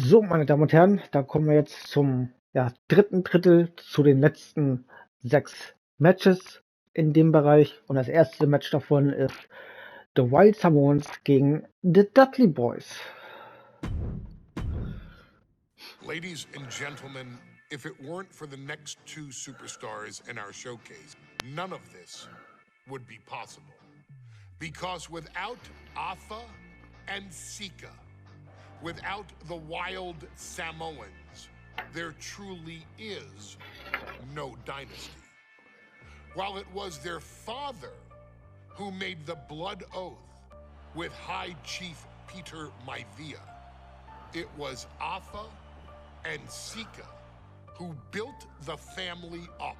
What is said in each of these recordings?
So, meine Damen und Herren, da kommen wir jetzt zum dritten Drittel, zu den letzten 6 Matches in dem Bereich. Und das erste Match davon ist The Wild Samoans gegen The Dudley Boys. Ladies and gentlemen, if it weren't for the next 2 superstars in our showcase, none of this would be possible. Because without Afa and Sika, without the Wild Samoans, there truly is no dynasty. While it was their father who made the blood oath with High Chief Peter Maivia, it was Afa and Sika who built the family up,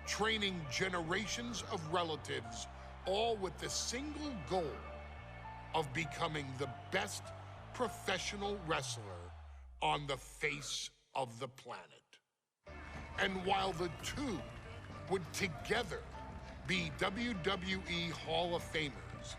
training generations of relatives, all with the single goal of becoming the best professional wrestler on the face of the planet. And while the two would together be WWE Hall of Famers,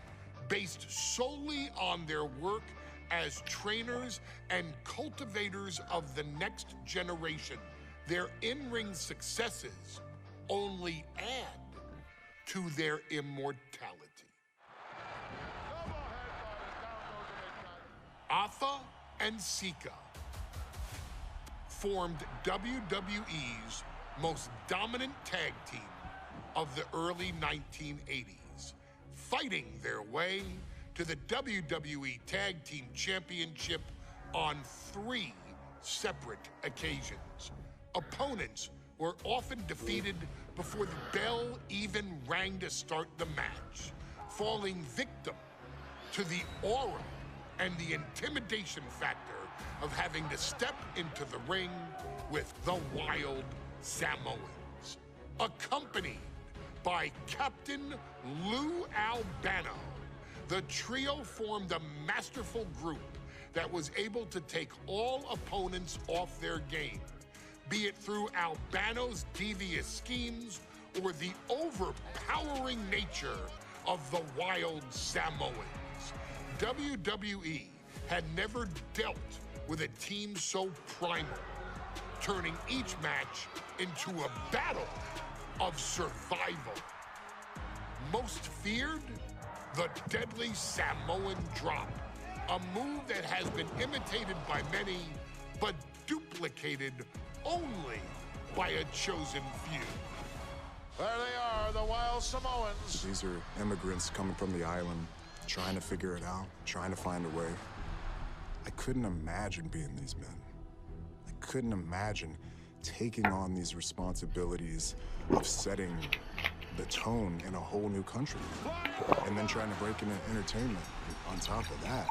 based solely on their work as trainers and cultivators of the next generation, their in-ring successes only add to their immortality. Afa and Sika formed WWE's most dominant tag team of the early 1980s, fighting their way to the WWE Tag Team Championship on 3 separate occasions. Opponents were often defeated before the bell even rang to start the match, falling victim to the aura and the intimidation factor of having to step into the ring with the Wild Samoans, accompanied by Captain Lou Albano. The trio formed a masterful group that was able to take all opponents off their game, be it through Albano's devious schemes or the overpowering nature of the Wild Samoans. WWE had never dealt with a team so primal, turning each match into a battle of survival. Most feared, the deadly Samoan drop, a move that has been imitated by many, but duplicated only by a chosen few. There they are, the Wild Samoans. These are immigrants coming from the island, trying to figure it out, trying to find a way. I couldn't imagine being these men. I couldn't imagine taking on these responsibilities of setting the tone in a whole new country, and then trying to break into entertainment on top of that.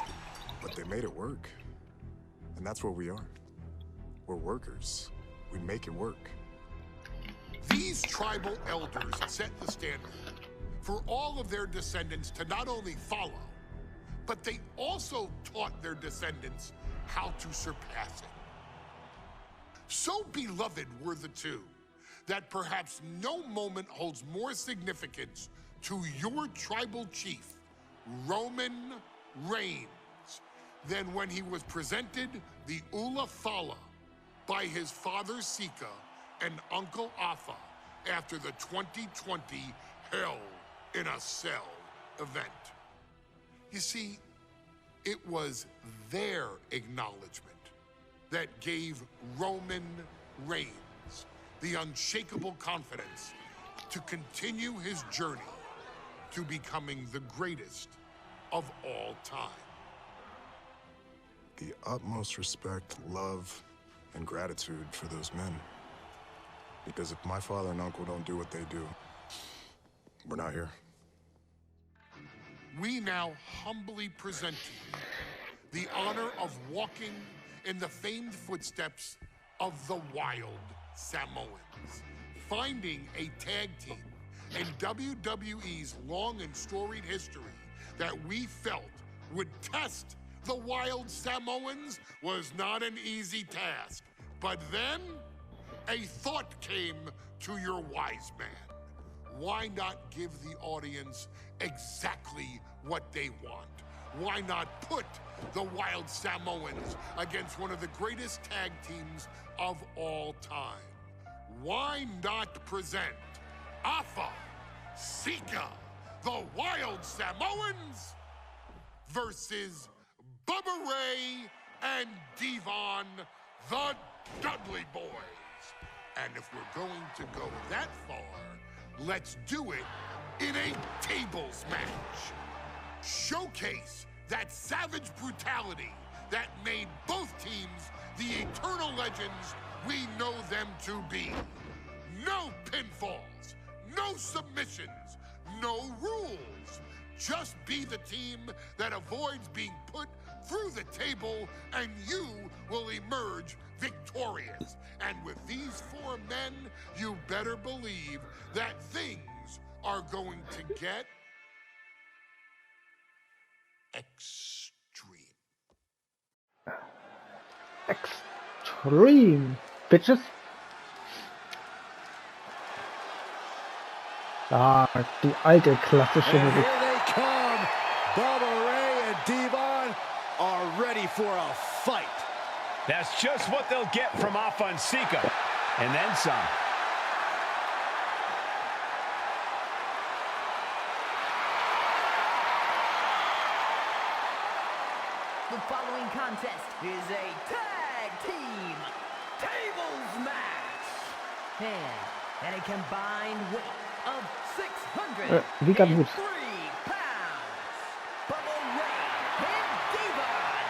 But they made it work. And that's what we are. We're workers. We make it work. These tribal elders set the standard for all of their descendants to not only follow, but they also taught their descendants how to surpass it. So beloved were the two that perhaps no moment holds more significance to your tribal chief, Roman Reigns, than when he was presented the Ula Fala by his father Sika and Uncle Afa after the 2020 Hell in a Cell event. You see, it was their acknowledgement that gave Roman Reigns the unshakable confidence to continue his journey to becoming the greatest of all time. The utmost respect, love, and gratitude for those men. Because if my father and uncle don't do what they do, we're not here. We now humbly present to you the honor of walking in the famed footsteps of the Wild Samoans, finding a tag team in WWE's long and storied history that we felt would test the Wild Samoans was not an easy task. But then, a thought came to your wise man. Why not give the audience exactly what they want? why not put the Wild Samoans against one of the greatest tag teams of all time? Why not present Afa, Sika, the Wild Samoans versus Bubba Ray and Devon, the Dudley Boys? And if we're going to go that far, let's do it in a tables match. Showcase that savage brutality that made both teams the eternal legends we know them to be. No pinfalls, no submissions, no rules. Just be the team that avoids being put through the table, and you will emerge victorious. And with these four men, you better believe that things are going to get extreme. Extreme, bitches. Ah, die alte klassische And Musik. here they come. Bubba Ray and Devon are ready for a fight. That's just what they'll get from Afa and Sika, and then some. The following contest is a tag team tables match. And a combined weight of 603 wie ganz gut. pounds. Bubba Ray and Devon,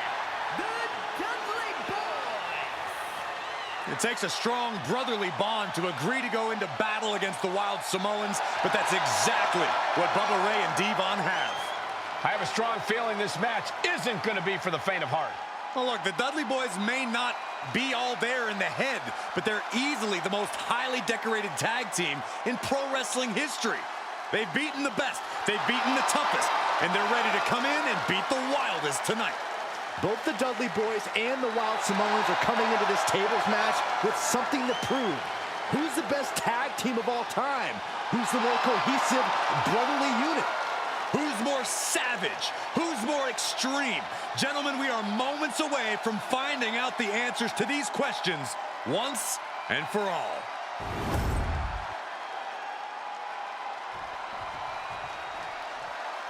the Dudley Boys. It takes a strong brotherly bond to agree to go into battle against the Wild Samoans, but that's exactly what Bubba Ray and Devon have. I have a strong feeling this match isn't going to be for the faint of heart. Well, look, the Dudley Boys may not be all there in the head, but they're easily the most highly decorated tag team in pro wrestling history. They've beaten the best, they've beaten the toughest, and they're ready to come in and beat the wildest tonight. Both the Dudley Boys and the Wild Samoans are coming into this tables match with something to prove. Who's the best tag team of all time? Who's the more cohesive, brotherly unit? Who's more savage? Who's more extreme? Gentlemen, we are moments away from finding out the answers to these questions once and for all.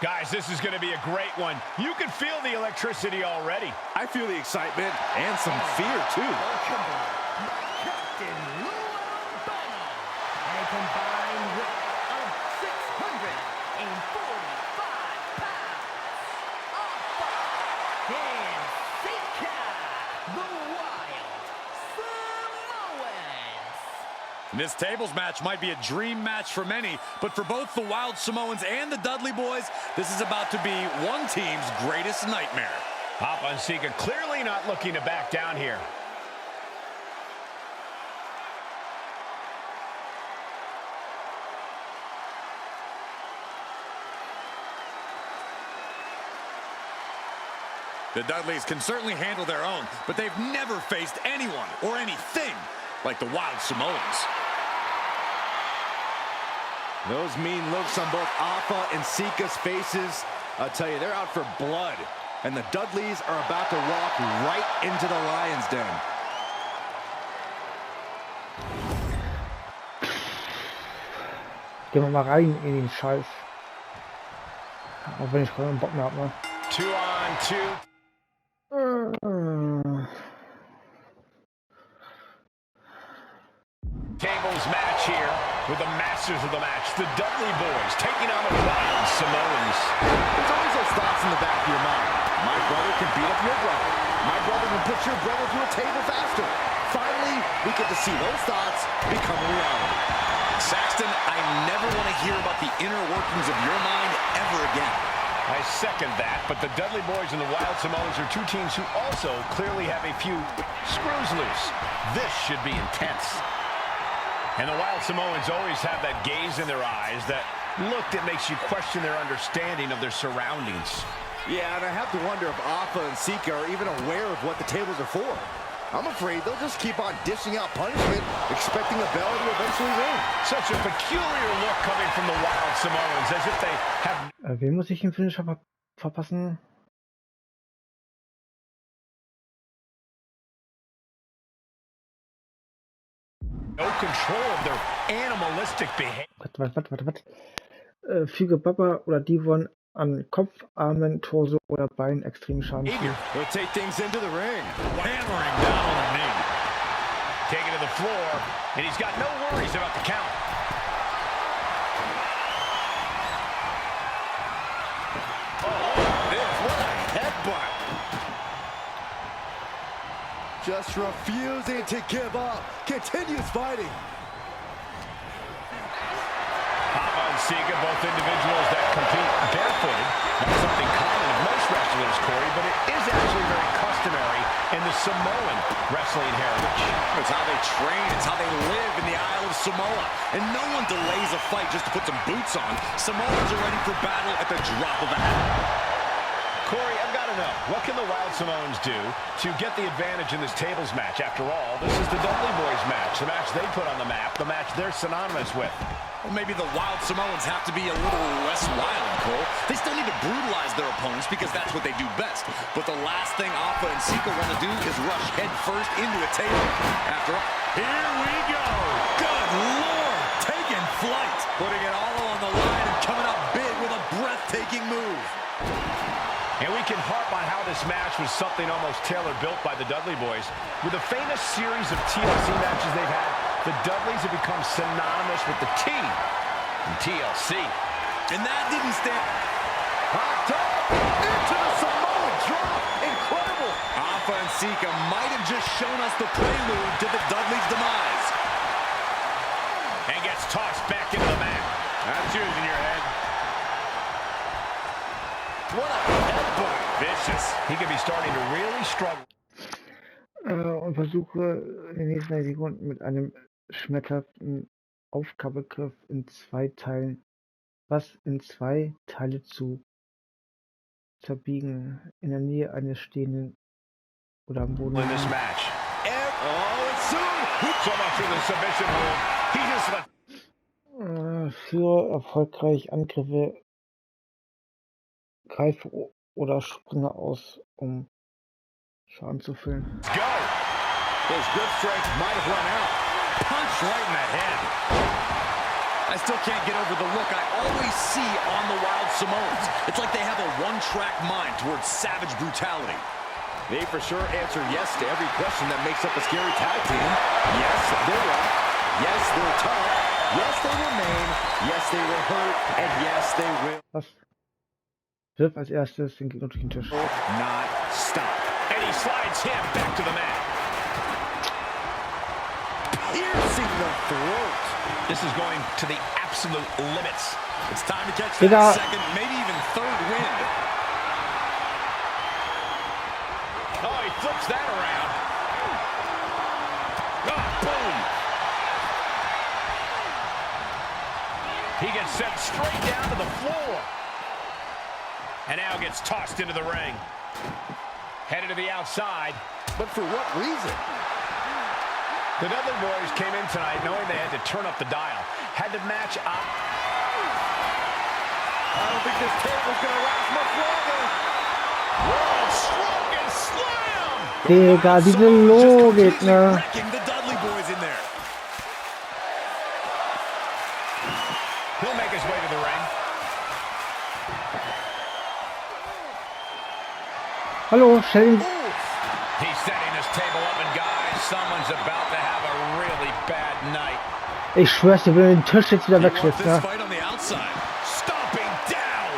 Guys, this is going to be a great one. You can feel the electricity already. I feel the excitement and some fear, too. Captain Lou Albano, and a combined weight of 645 pounds. Afa and Sika, the Wild Samoans. This tables match might be a dream match for many, but for both the Wild Samoans and the Dudley Boys, this is about to be one team's greatest nightmare. Afa and Sika clearly not looking to back down here. The Dudleys can certainly handle their own, but they've never faced anyone or anything like the Wild Samoans. Those mean looks on both Afa and Sika's faces. I'll tell you, they're out for blood. And the Dudleys are about to walk right into the Lion's Den. Gehen wir mal rein in den Scheiß. Auch wenn ich keinen Bock mehr habe, ne? 2 on 2. Tables match here with the masters of the match, the Dudley Boys, taking on the Wild Samoans. There's always those thoughts in the back of your mind. My brother can beat up your brother. My brother can put your brother through a table faster. Finally, we get to see those thoughts become a reality. Saxton, I never want to hear about the inner workings of your mind ever again. I second that, but the Dudley Boys and the Wild Samoans are two teams who also clearly have a few screws loose. This should be intense. And the Wild Samoans always have that gaze in their eyes, that look that makes you question their understanding of their surroundings. Yeah, and I have to wonder if Afa and Sika are even aware of what the tables are for. I'm afraid they'll just keep on dishing out punishment, expecting the bell to eventually ring. Such a peculiar look coming from the Wild Samoans, as if they have... Wem muss ich den Finisher verpassen? No control of their animalistic behavior. Warte. Füge Baba oder Devon an Kopf, Armen, Torso oder Beinen extrem Schaden zu. He'll take things into the ring. Hammering down on the knee. Taking to the floor, and he's got no worries about the count. What a headbutt. Just refusing to give up. Continues fighting. Papa and Sika, both individuals that compete barefooted. Not something common of most wrestlers, Corey, but it is actually very customary in the Samoan wrestling heritage. It's how they train. It's how they live in the Isle of Samoa. And no one delays a fight just to put some boots on. Samoans are ready for battle at the drop of a hat. Corey, I've got to know, what can the Wild Samoans do to get the advantage in this tables match? After all, this is the Dudley Boys match, the match they put on the map, the match they're synonymous with. Well, maybe the Wild Samoans have to be a little less wild, Cole. They still need to brutalize their opponents because that's what they do best. But the last thing Alpha and Sika want to do is rush head first into a table. After all, Here we go. good Lord, taking flight. Putting it all on the line and coming up big with a breathtaking move. And we can harp on how this match was something almost tailor-built by the Dudley Boys. With a famous series of TLC matches they've had, the Dudleys have become synonymous with the T in TLC. And that didn't stand. Hot dog into the Samoan drop. Incredible. Alpha and Sika might have just shown us the prelude to the Dudleys' demise. And gets tossed back into the mat. That's yours in your head. What a headbutt. Vicious. He could be starting to really struggle. Und versuche in den nächsten 3 Sekunden mit einem schmetternden Aufgabegriff in 2 Teilen, was in 2 Teile zu zerbiegen, in der Nähe eines stehenden oder am Boden. In this match. Oh, it's soon. So much for the submission rule. He just let... Führe erfolgreich Angriffe, greife oder springe aus, um Schaden zu füllen. Let's go. His grip strength might have run out. Punch right in the head. I still can't get over the look I always see on the Wild Samoans. It's like they have a one-track mind towards savage brutality. They for sure answer yes to every question that makes up a scary tag team. Yes, they're rough. Yes, they're tough. Yes, they remain. Yes, they will hurt. And yes, they will Was? Wirf als erstes den Gegner durch den Tisch. not stop. And he slides him back to the mat. Piercing the throat. This is going to the absolute limits. It's time to catch Digga. that second, maybe even third wind. Oh, he flips that around. Oh, boom. He gets sent straight down to the floor. And now gets tossed into the ring. Headed to the outside. But for what reason? The Dudley Boys came in tonight knowing they had to turn up the dial. Had to match up. I don't think this table's gonna last much longer. World's strongest slam! Digga, diese Logik, ne? Wrecking the Dudley Boys in there. He'll make his way to the ring. Hallo, Sheldon. He's setting this table up, and guys, someone's about to have a really bad night. Ich schwör's dir, wenn du den Tisch jetzt wieder You want wegschlägst, this ne? fight on the outside. Stomping down.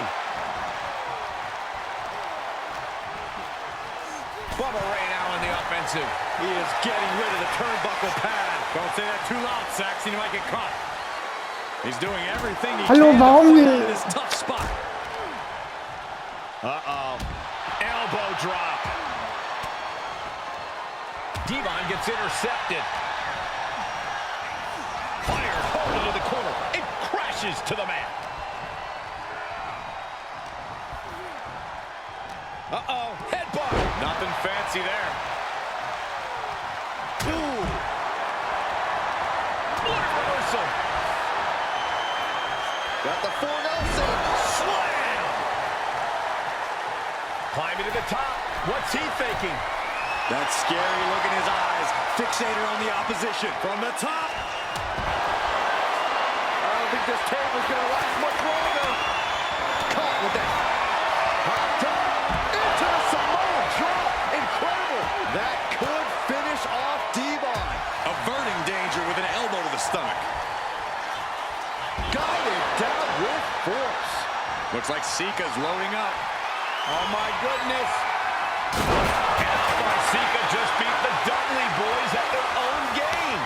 Bubba Ray now in the offensive. He is getting rid of the turnbuckle pad. Don't say that too loud, Saxon. You might get caught. He's doing everything he Hallo, can warum to wir- fight in this tough spot. Uh-oh. Elbow drop. Devon gets intercepted. Fired home into the corner. It crashes to the mat. Uh-oh. Headbutt. Nothing fancy there. Ooh. What a reversal. Got the 4 Nelson. Slam. Climbing to the top. What's he thinking? That scary look in his eyes. Fixated on the opposition. From the top. I don't think this table's going to last much longer. Caught with that. Hot top. Into the Samoa drop. Incredible. That could finish off Devon. Averting danger with an elbow to the stomach. Guided down with force. Looks like Sika's loading up. Oh my goodness. And Alpha Sika just beat the Dudley Boys at their own game.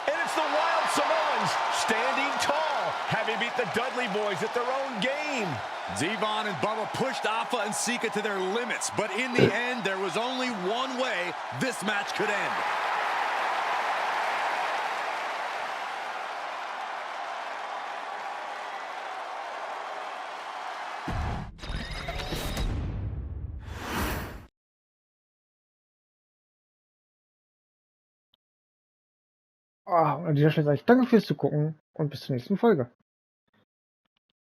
And it's the Wild Samoans standing tall, having beat the Dudley Boys at their own game. Devon and Bubba pushed Alpha and Sika to their limits, but in the end, there was only one way this match could end. An dieser Stelle sage ich danke fürs Zugucken und bis zur nächsten Folge.